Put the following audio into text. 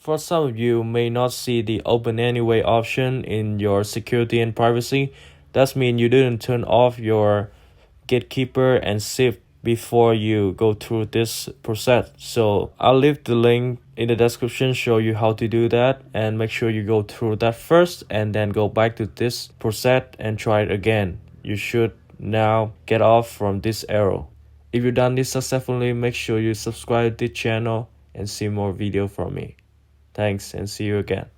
For some of you may not see the open anyway option in your security and privacy. That means you didn't turn off your gatekeeper and SIP before you go through this process. So I'll leave the link in the description, show you how to do that, and make sure you go through that first and then go back to this process and try it again. You should now get off from this error. If you've done this successfully, make sure you subscribe to the channel and see more video from me. Thanks and see you again.